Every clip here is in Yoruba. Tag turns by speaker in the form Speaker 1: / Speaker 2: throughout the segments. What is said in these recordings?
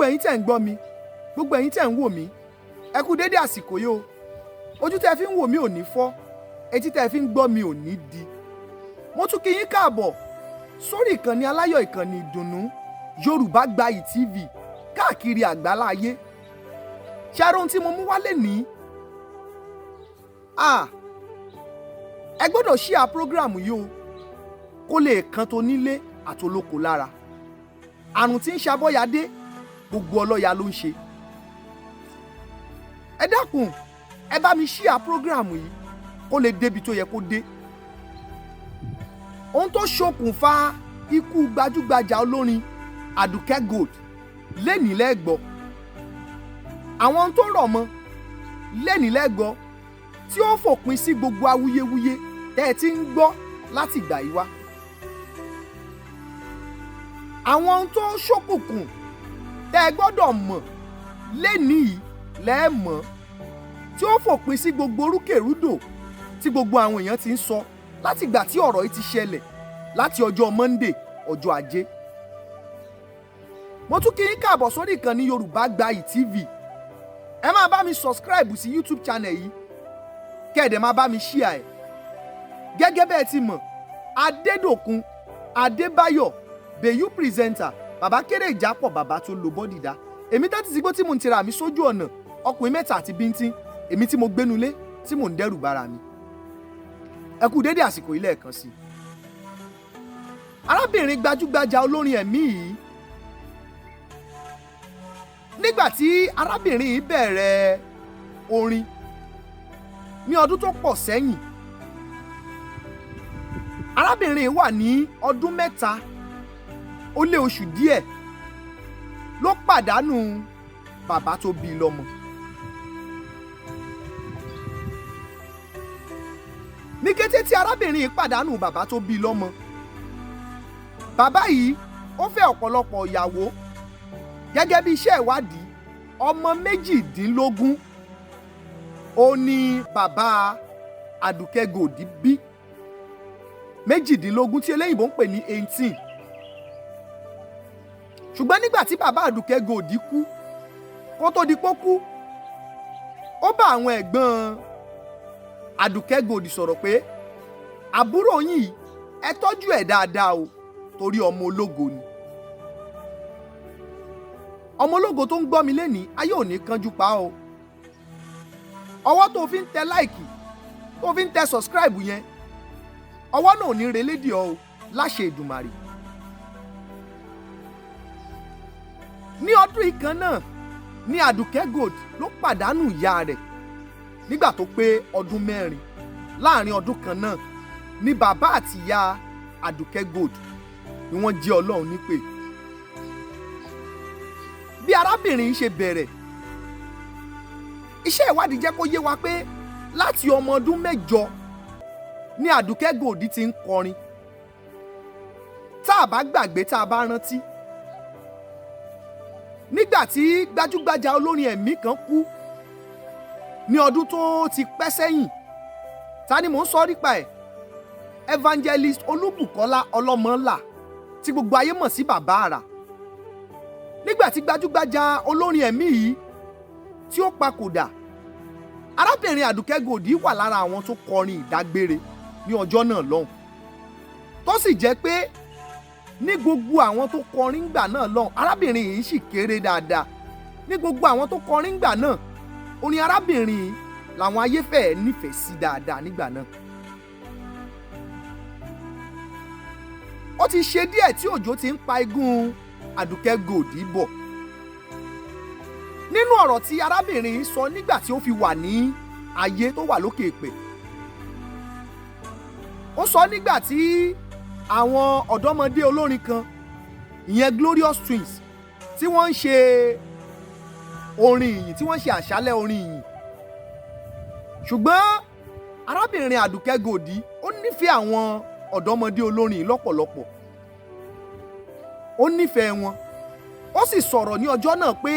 Speaker 1: ẹ̀yin tẹ́ ń gbọ́ mi, gbogbo ẹ̀yin tẹ́ ń wò mí, ẹ kú dédé àsìkò yìí o. Ojú tẹ́ fi ń wò mí ò ní fọ́, etí tẹ́ fi ń gbọ́ mi ò ní di. Mo tún kí yín káàbọ̀ sórí ìkànnì aláyọ̀, ìkànnì ìdùnnú Yorùbá Gbayì TV káàkiri àgbáláyé. Ṣé ara ohun tí mo mú wálé ní? Ẹ gbọ́dọ̀ share prógráàmù yìí o kó lè kan tó nílé àtolóko lára. Àrùn tí ń ṣabọ́yadé gbogbo ọlọ́ya ló ń ṣe. Ẹ dákun, ẹ bá mi share prógráàmù yìí kó lè débi tó yẹ kó dé. Ohun tó ṣokùnfà ikú gbajúgbajà olórin Aduke Gold lénìí lẹ́gbọ́. Àwọn ohun tó rọ̀ mọ́ lénìí lẹ́gbọ́ tí ó fòpin sí gbogbo awuyewuye tẹ́ ẹ ti ń gbọ́ láti ìgbà yìí wá. Àwọn ohun tó ṣókùnkùn tẹ́ ẹ gbọ́dọ̀ mọ̀ lénìí lẹ́ẹ̀mọ́ tí ó fòpin sí gbogbo rúkèrúdò tí gbogbo àwọn èèyàn ti ń sọ láti ìgbà tí ọ̀rọ̀ yìí ti ṣẹlẹ̀ láti ọjọ́ Monday, ọjọ́ Ajé. Mo tún kí yín káàbọ̀ sórí ìkànnì Yorùbá Gbayì TV. Ẹ máa bá mi subscribe sí YouTube channel yìí kẹ́ẹ̀dẹ̀ máa bá mi share ẹ̀. Gẹ́gẹ́ bẹ́ẹ̀ ti mọ̀, Adédòkun Adébáyọ̀ Bèyú presenter, bàbá kéré ìjápọ̀, bàbá tó lo bọ́dì dá. Èmi tẹ́tí sí gbó tí mò ń tira mi sójú ọ̀nà, ọkùnrin mẹ́ta àti bíntín, èmi tí mo gbénulé tí mò ń dẹ́rù bára mi. Ẹ kú dédé àsìkò yìí lẹ́ẹ̀kan sí. Arábìnrin gbajúgbajà olórin ẹ̀mí yìí, nígbà tí arábìnrin yìí bẹ̀rẹ̀ orin ní ọdún tó pọ̀ sẹ́yìn, arábìnrin yìí wà ní ọdún 3 ó lé oṣù díẹ̀ ló pàdánù bàbá tó bí lọ́mọ. Ní kété tí arábìnrin yìí pàdánù bàbá tó bí lọ́mọ, bàbá yìí ó fẹ́ ọ̀pọ̀lọpọ̀ ìyàwó. Gẹ́gẹ́ bí iṣẹ́ ìwádìí, ọmọ 18 ó ní bàbá Aduke Gold bí. 18 tí eléyìnbó ń pè ní 18. Ṣùgbọ́n nígbà tí bàbá Aduke Gold kú, kó tó di pé ó kú, ó bá àwọn ẹ̀gbọ́n Aduke Gold sọ̀rọ̀ pé àbúrò yín ẹ tọ́jú ẹ̀ dáadáa o, torí ọmọ ológo ni. Ọmọ ológo tó ń gbọ́ mi lénìí, ayé ò ní kánjú pa o. Ọwọ́ tó fi ń tẹ láìkì, tó fi ń tẹ subscribe yẹn, ọwọ́ náà ò ní relédìí ọ láṣẹ Èdùmàrè. Ní ọdún ìkan náà ní Aduke Gold ló pàdánù ìyá rẹ̀ nígbà tó pé ọdún 4. Láàrin ọdún kan náà ni bàbá àti ìyá Aduke Gold ni wọ́n jẹ́ Ọlọ́run nípè. Bí arábìnrin ṣe bẹ̀rẹ̀, iṣẹ́ ìwádìí jẹ́ kó yé wa pé láti ọmọ ọdún 8 ni Aduke Gold ti ń kọrin. Tá a bá gbàgbé, tá a bá rántí, nígbà tí gbajúgbajà olórin ẹ̀mí kan kú ní ọdún tó ti pẹ́ sẹ́yìn, ta ni mò ń sọ nípa ẹ̀? Evangelist Olúbùkọ́lá Ọlọ́mọńlá tí gbogbo ayé mọ̀ sí Bàbá Àrà. Nígbà tí gbajúgbajà olórin ẹ̀mí yìí tí ó papòdà, arábìnrin Aduke Gold wà lára àwọn tó kọrin ìdágbére ní ọjọ́ náà lọ́hùn. Tó sì jẹ́ pé ní gbogbo àwọn tó kọrin gbà náà lọ́hùn, arábìnrin yìí sì kéré dáadáa. Ní gbogbo àwọn tó kọrin gbà náà, orin arábìnrin yìí làwọn ayé fẹ́ẹ̀ nífẹ̀ẹ́ sí dáadáa nígbà náà. Ó ti ṣe díẹ̀ tí òjò ti ń pa igún Aduke Gold bọ̀. Nínú ọ̀rọ̀ tí arábìnrin yìí sọ nígbà tí ó fi wà ní ayé tó wà lókè èpè, ó sọ nígbà tí àwọn ọ̀dọ́mọdé olórin kan, ìyẹn Glorious Twins, tí wọ́n ń ṣe orin ìyìn, tí wọ́n ń ṣe àṣálẹ́ orin ìyìn. Ṣùgbọ́n arábìnrin Aduke Gold ó nífẹ̀ẹ́ àwọn ọ̀dọ́mọdé olórin lọ́pọ̀lọpọ̀. Ó nífẹ̀ẹ́ wọn. Ó sì sọ̀rọ̀ ní ọjọ́ náà pé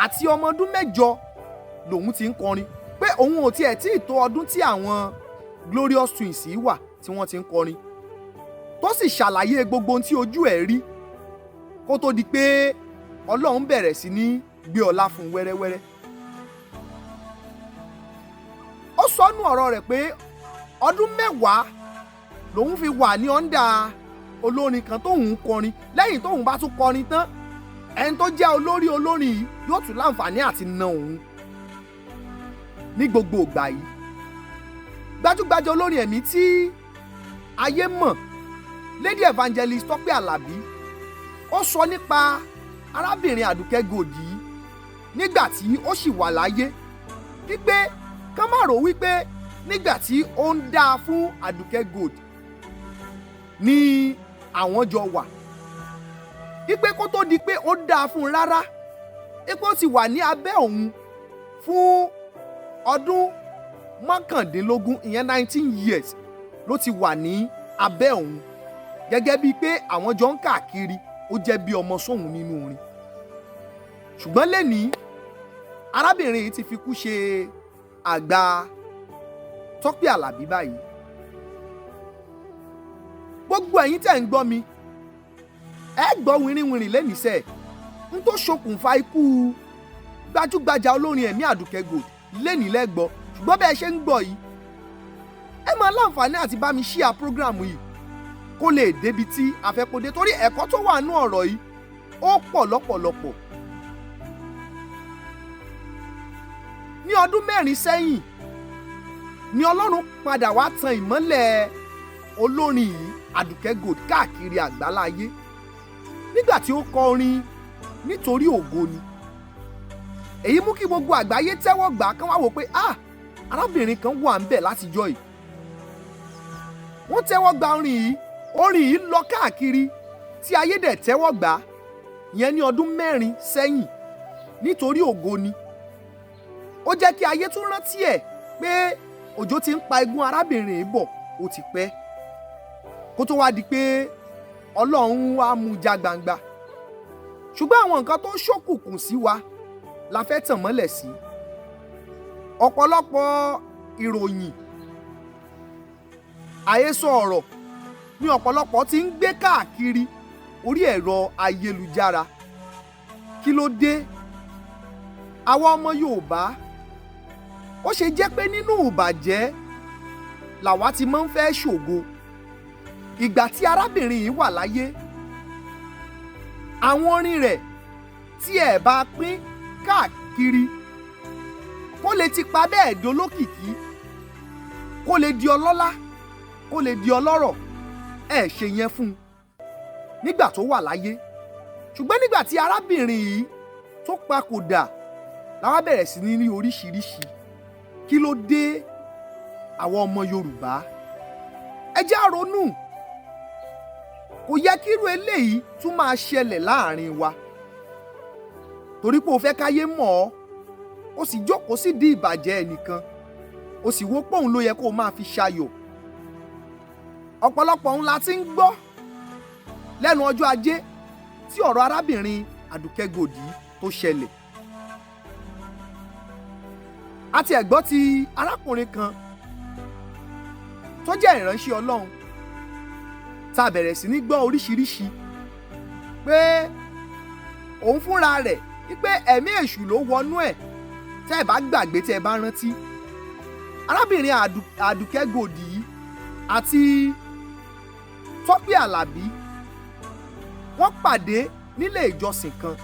Speaker 1: àti ọmọ ọdún 8 lòun ti ń kọrin, pé òun ò tiẹ̀ tí ì tó ọdún tí àwọn Glorious Twins wà tí wọ́n ti ń kọrin. Tó sì ṣàlàyé gbogbo ohun tí ojú ẹ̀ rí kó tó di pé Ọlọ́run bẹ̀rẹ̀ sí ní gbé ọlá fún wẹ́rẹ́wẹ́rẹ́. Ó sọnù ọ̀rọ̀ rẹ̀ pé ọdún 10 lòun fi wà ní ọ̀ndà olórin kan tóun ń kọrin. Lẹ́yìn tóun bá tún kọrin tán, ẹni tó jẹ́ olórin yìí yóò tún láǹfààní àti na òun ní gbogbo ìgbà yìí. Gbajúgbajà olórin ẹ̀mí tí ayé mọ̀, Lady Evangelist Tọ́pẹ́ Àlàbí, ó sọ nípa arábìnrin Aduke Gold yìí nígbà tí ó sì wà láyé, wípé ká má rò wípé nígbà tí ó ń dá fún Aduke Gold ni àwọn jọ wà, wípé kó tó di pé ó dá fún un rárá, wípé ó ti wà ní abẹ́ òun fún ọdún 19, ìyẹn 19 years ló ti wà ní abẹ́ òun, gẹ́gẹ́ bíi pé àwọn jọ ń káàkiri, ó jẹ́ bí ọmọ sóhun nínú orin. Ṣùgbọ́n lẹ́ni arábìnrin yìí ti fi kú ṣe àgbà Tọ́pẹ́ Àlàbí báyìí. Gbogbo ẹ̀yin tẹ́ ń gbọ́ mi, ẹ gbọ́ wìrìwìrì lẹ́nìísẹ́ ń tó ṣokùnfà ikú gbajúgbajà olórin ẹ̀mí Aduke Gold lẹ́nìí lẹ́gbọ́. Ṣùgbọ́n bẹ́ẹ̀ ṣe ń gbọ́ yìí, ẹ máa láǹfààní àti bá mi ṣíà prógráàmù yìí kó lè débi tí a fẹ́ kó dé, torí ẹ̀kọ́ tó wà nínú ọ̀rọ̀ yìí ó pọ̀ lọ́pọ̀lọpọ̀. Ní ọdún 4 sẹ́yìn ni Ọlọ́run padà wá tan ìmọ́lẹ̀ olórin yìí Aduke Gold káàkiri àgbáláyé nígbà tí ó kọ orin Nítorí Ògo ni. Èyí mú kí gbogbo àgbáyé tẹ́wọ́ gbà kán wá wò pé arábìnrin kan wà ń bẹ̀ látijọ́ yìí. Wọ́n tẹ́wọ́ gba orin yìí lọ káàkiri tí ayé dẹ̀ tẹ́wọ́ gbà, ìyẹn ní ọdún 4 sẹ́yìn. Nítorí Ògo ni. Ó jẹ́ kí ayé tún rántí ẹ̀ pé òjò ti ń pa igun arábìnrin yìí bọ̀ ó ti pẹ́, kó tó wá di pé Ọlọ́run wá mú já gbangba. Ṣùgbọ́n àwọn nǹkan tó ṣókùnkùn sí wa la fẹ́ tàn mọ́lẹ̀ sí. Ọ̀pọ̀lọpọ̀ ìròyìn àhesọ ọ̀rọ̀ ni ọ̀pọ̀lọpọ̀ ti ń gbé káàkiri orí ẹ̀rọ ayélujára. Kí ló dé? Àwa ọmọ Yorùbá, ó ṣe jẹ́ pé nínú ìbàjẹ́ làwa ti máa ń fẹ́ ṣògo. Ìgbà tí arábìnrin yìí wà láyé, àwọn orin rẹ̀ tí ẹ bá pín káàkiri kó lè ti pa bẹ́ẹ̀ dolókìkí, kó lè di ọlọ́lá, kó lè di ọlọ́rọ̀, ẹ ṣe yẹn fún un nígbà tó wà láyé. Ṣùgbọ́n nígbà tí arábìnrin yìí tó papòdà làwa bẹ̀rẹ̀ sí ní rí oríṣiríṣi. Kí ló dé? Àwọn ọmọ Yorùbá, ẹ jẹ́ á ronú. Kò yẹ kí irú eléyìí tún máa ṣẹlẹ̀ láàrin wa, torí pé o fẹ́ káyé mọ̀ ọ́, o sì jókòó sí di ìbàjẹ́ ẹnìkan, o sì wò pé òun ló yẹ kó o máa fi ṣayọ̀. Ọ̀pọ̀lọpọ̀ òun la ti ń gbọ́ lẹ́nu ọjọ́ ajé tí ọ̀rọ̀ arábìnrin Aduke Gold tó ṣẹlẹ̀. A ti gbọ́ ti arákùnrin kan tó jẹ́ ìránṣẹ́ Ọlọ́run, tá a bẹ̀rẹ̀ sí ní gbọ́ oríṣiríṣi pé òun fúnra rẹ̀ wípé ẹ̀mí èṣù ló wọnú ẹ̀. Tẹ́ ẹ bá gbàgbé, tẹ́ ẹ bá rántí, arábìnrin Aduke Gold yìí àti Tọ́pẹ́ Àlàbí wọ́n pàdé nílé ìjọsìn kan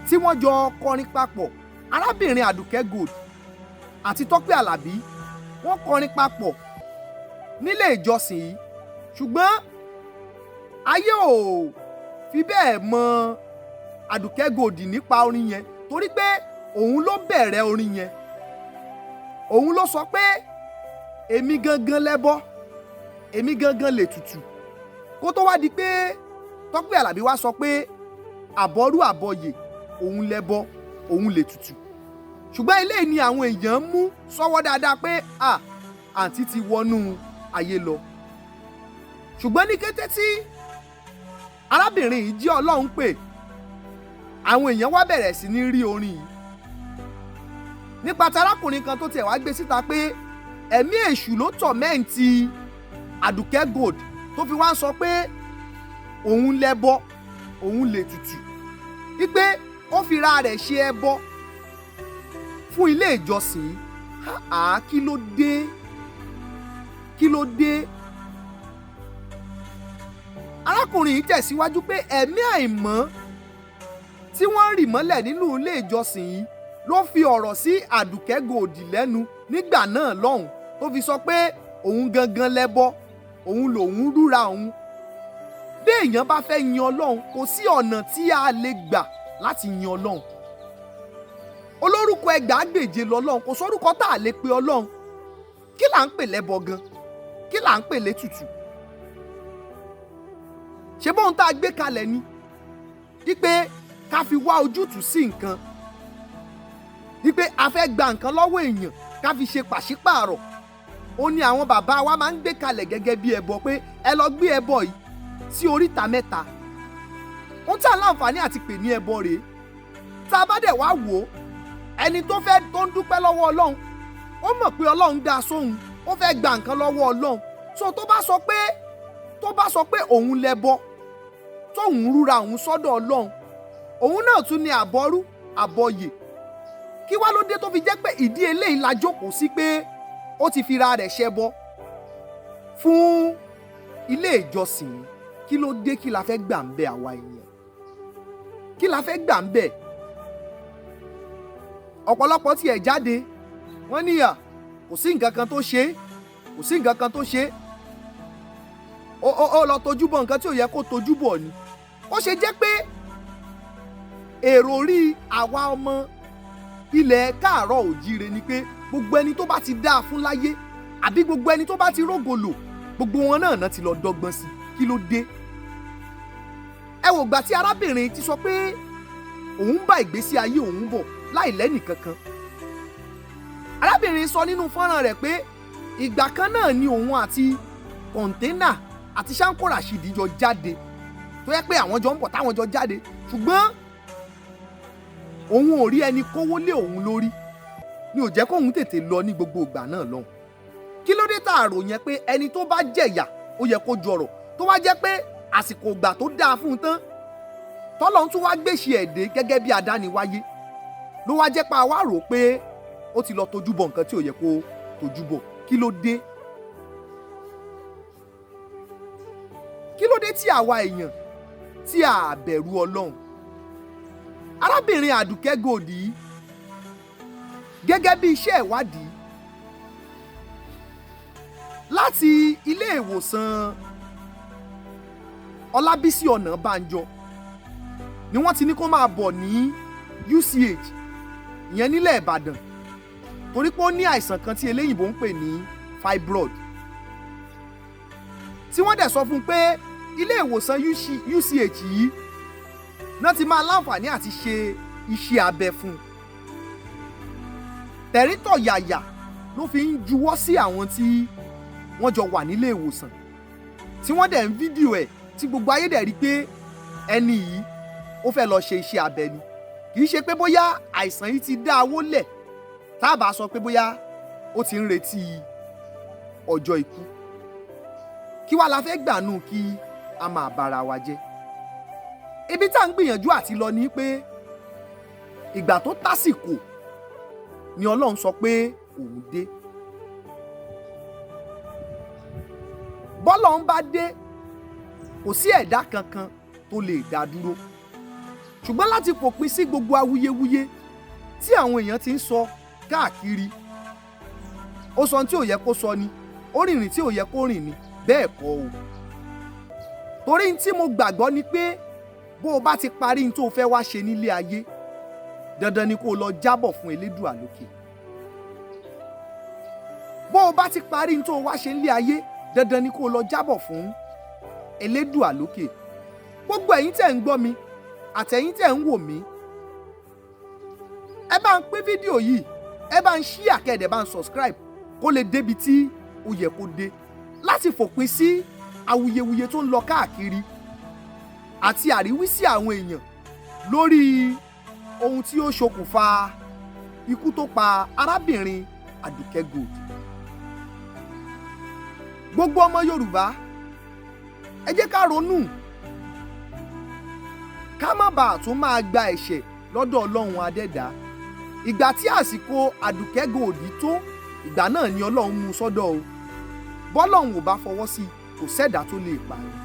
Speaker 1: tí wọ́n jọ kọrin papọ̀. Arábìnrin Aduke Gold àti Tọ́pẹ́ Àlàbí wọ́n kọrin papọ̀ nílé ìjọsìn yìí, ṣùgbọ́n ayé ò fi bẹ́ẹ̀ mọ Aduke Gold nípa orin yẹn, torí pé òun ló bẹ̀rẹ̀ orin yẹn. Òun ló sọ pé èmi gangan lẹ́bọ, èmi gangan lètùtù, kó tó wá di pé Tọ́pẹ́ Àlàbí wá sọ pé àbọ̀rú àbọ̀yè òun lẹ́bọ, òun lètùtù. Ṣùgbọ́n eléyìí ni àwọn èèyàn mú sọ́wọ́ dáadáa pé àǹtí ti wọnú ayé lọ. Ṣùgbọ́n ní kété tí arábìnrin yìí jí Ọlọ́run pè, àwọn èèyàn wá bẹ̀rẹ̀ sí ní rí orin yìí. Nípa tarákùnrin kan tó tiẹ̀ wá gbé síta pé ẹ̀mí èṣù ló tọ̀mẹ́ǹtì Aduke Gold tó fi wá ń sọ pé òun lẹ́bọ, òun lètùtù, wípé ó fira rẹ̀ ṣe ẹbọ fún ilé ìjọsìn. Haá, kí ló dé? Kí ló dé? Arákùnrin yìí tẹ̀síwájú pé ẹ̀mí àìmọ́ tí wọ́n rì mọ́lẹ̀ nínú ilé ìjọsìn yìí ló fi ọ̀rọ̀ sí Aduke Gold lẹ́nu nígbà náà lọ́hùn, tó fi sọ pé òun gangan lẹ́bọ, òun lòun rúra òun. Bí èèyàn bá fẹ́ yin Ọlọ́run, kò sí ọ̀nà tí a lè gbà láti yin Ọlọ́run. Olórúkọ ẹgbàágbèje lọ́lọ́run, kò sórúkọ tá a lè pe Ọlọ́run. Kí là ń pè lẹ́bọ gan? Kí là ń pè létùtù? Ṣé bóun tá a gbé kalẹ̀ ni wípé ká fi wá ojútùú sí nǹkan, wípé a fẹ́ gba nǹkan lọ́wọ́ èèyàn ká fi ṣe pàṣípààrọ̀. Ó ní àwọn bàbá wa máa ń gbé kalẹ̀ gẹ́gẹ́ bí ẹbọ, pé ẹ lọ gbé ẹbọ yìí sí oríta mẹ́ta. Ohun tí à ń láǹfààní àti pè ní ẹbọ rèé. Tá a bá dẹ̀ wá wò ó, ẹni tó ń dúpẹ́ lọ́wọ́ Ọlọ́run, ó mọ̀ pé Ọlọ́run dá sóhun, ó fẹ́ gba nǹkan lọ́wọ́ Ọlọ́run. So tó bá sọ pé òun lẹ́bọ, tóun rúra òun sọ́dọ̀ Ọlọ́run, òun náà tún ní àbọrú àbọyè. Kí wá ló dé tó fi jẹ́ pé ìdí eléyìí la jókòó sí pé ó ti fira rẹ̀ ṣẹbọ fún ilé ìjọsìn? Kí ló dé? Kí la fẹ́ gbà ń bẹ àwa èèyàn? Kí la fẹ́ gbà ń bẹ? Ọ̀pọ̀lọpọ̀ tiẹ̀ jáde, wọ́n níyà kò sí nǹkan kan tó ṣe, kò sí nǹkan kan tó ṣe. Ó lọ tojú bọ nǹkan tí ò yẹ kó tojú bọ̀ ni. Ó ṣe jẹ́ pé èrò rí àwa ọmọ ilẹ̀ káàárọ̀ òjíire ni pé gbogbo ẹni tó bá ti dáa fún láyé, àbí gbogbo ẹni tó bá ti rógolò, gbogbo wọn náà ti lọ dọ́gbọ́n sí. Kí ló dé? Ẹ wò gbà tí arábìnrin ti sọ pé òun bá ìgbésí ayé òun bọ̀ láì lẹ́nì kankan. Arábìnrin sọ nínú fọ́nrán rẹ̀ pé ìgbà kan náà ni òun àti kọ̀ǹténà àti Ṣáńkó Ràṣídì jọ jáde, tó yẹ pé àwọn jọ ń bọ̀ táwọn jọ jáde, ṣùgbọ́n òun ò rí ẹni kówó lé òun lórí, ni ò jẹ́ kóun tètè lọ ní gbogbo ìgbà náà lọ́hùn. Kí ló dé tààrò yẹn pé ẹni tó bá jẹ̀yà ó yẹ kó jọrọ̀, tó wá jẹ́ pé àsìkò ìgbà tó dáa fún un tán tọ́lọ́run tún wá gbèsè ẹ̀dẹ́ gẹ́gẹ́ bí adániwáyé, ló wá jẹ́ pé a wá rò pé ó ti lọ tojú bọ nǹkan tí ò yẹ kó tojú bọ. Kí ló dé? Kí ló dé tí àwa èèyàn tí a bẹ̀rù Ọlọ́run? Arábìnrin Aduke Gold yìí, gẹ́gẹ́ bí iṣẹ́ ìwádìí láti ilé ìwòsàn Ọlábísí Ọ̀nàbánjọ ni wọ́n ti ní kó máa bọ̀ ní UCH ìyẹn nílẹ̀ Ìbàdàn, torí pé ó ní àìsàn kan tí eléyìnbó ń pè ní fibroid, tí wọ́n dẹ̀ sọ fún un pé ilé ìwòsàn UCH yìí náà ti máa láǹfààní àti ṣe iṣẹ́ abẹ fún un. Tẹ̀rítọ̀ yàyà ló fi ń juwọ́ sí àwọn tí wọ́n jọ wà nílé ìwòsàn, tí wọ́n dẹ̀ ń fídíò ẹ̀, tí gbogbo ayé dẹ̀ rí pé ẹni yìí ó fẹ́ lọ ṣe iṣẹ́ abẹ ni. Kì í ṣe pé bóyá àìsàn yìí ti dá owó lẹ̀ tá a bá sọ pé bóyá ó ti ń retí ọjọ́ ikú. Kí wá la fẹ́ gbà nù kí a máa bára wa jẹ́? Ibi tá à ń gbìyànjú àti lọ ni pé ìgbà tó tásìkò ni Ọlọ́run sọ pé òun dé. Bọ́lọ́run bá dé, kò sí ẹ̀dá kankan tó lè dá dúró. Ṣùgbọ́n láti fòpin sí gbogbo awuyewuye tí àwọn èèyàn ti ń sọ káàkiri, ó sọ tí ò yẹ kó sọ ni, ó rìnrìn tí ò yẹ kó rìn ni, bẹ́ẹ̀ kọ́ o. Torí tí mo gbàgbọ́ ni pé bó o bá ti parí ní tó o fẹ́ wá ṣe nílé ayé, dandan ni kó o lọ jábọ̀ fún Elédùà lókè. Bó o bá ti parí ní tó o wá ṣe nílé ayé, dandan ni kó o lọ jábọ̀ fún Elédùà lókè. Gbogbo ẹ̀yin tẹ́ ń gbọ́ mi àtẹ̀yin tẹ́ ń wò mí, ẹ bá ń pín fídíò yìí, ẹ bá ń share, kẹ́ẹ̀dẹ̀ bá ń subscribe kó lè débi tí ó yẹ kó dé, láti fòpin sí awuyewuye tó ń lọ káàkiri àti àríwísí àwọn èèyàn lórí ohun tí ó ṣokùnfà ikú tó pa arábìnrin Aduke Gold. Gbogbo ọmọ Yorùbá, ẹ jẹ́ ká ronú ká má bàa tún máa gba ẹ̀ṣẹ̀ lọ́dọ̀ Ọlọ́run adẹ́dàá. Ìgbà tí àsìkò Àdùkẹ́ gòdì tó, ìgbà náà ni Ọlọ́run mú sọ́dọ̀ o. Bọ́lọ́run ò bá fọwọ́ sí kò sẹ́dá tó lè pààyàn.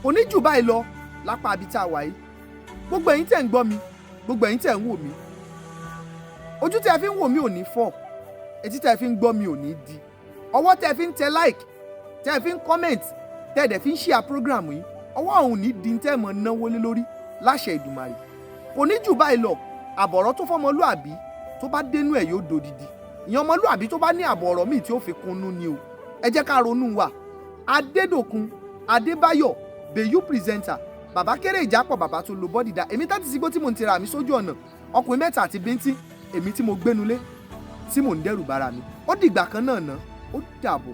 Speaker 1: Kò ní jù báyìí lọ lápá ibi tá a wà yìí. Gbogbo ẹ̀yin tẹ̀ ń gbọ́ mi, gbogbo ẹ̀yin tẹ̀ ń wò mí. Ojú tẹ́ fi ń wò mí ò ní fọ́, etí tẹ́ fi ń gbọ́ mi ò ní di. Ọwọ́ tẹ́ fi ń tẹ like, tẹ́ fi ń comment, tẹ́ dẹ̀ fi ń share program yìí, ọwọ́ òun ní di tẹ́ mọ̀ náwó lé lórí láṣẹ Ìdùmarè. Kò ní jù báyìí lọ, àbọ̀rọ̀ tó fọmọlúàbí tó bá dénú ẹ̀ yóò dodidi. Ìyẹn ọmọlúàbí tó bá ní àbọ̀rọ̀ míì tí ó fi kunnú ni o. Ẹ jẹ́ ká ronú wa. Adédòkun Adébáyọ̀ Bèyú presenter, bàbá kéré ìjápọ̀ bàbá tó lo bọ́dì dá. Èmi tàti sígbó tí mò ń tira mi sójú ọ̀nà, ọkùnrin mẹ́ta àti bíntín, èmi tí mo gbénulé tí mò ń dẹ́rù bara mi. Ó dìgbà kan náà ná, ó dàbọ̀.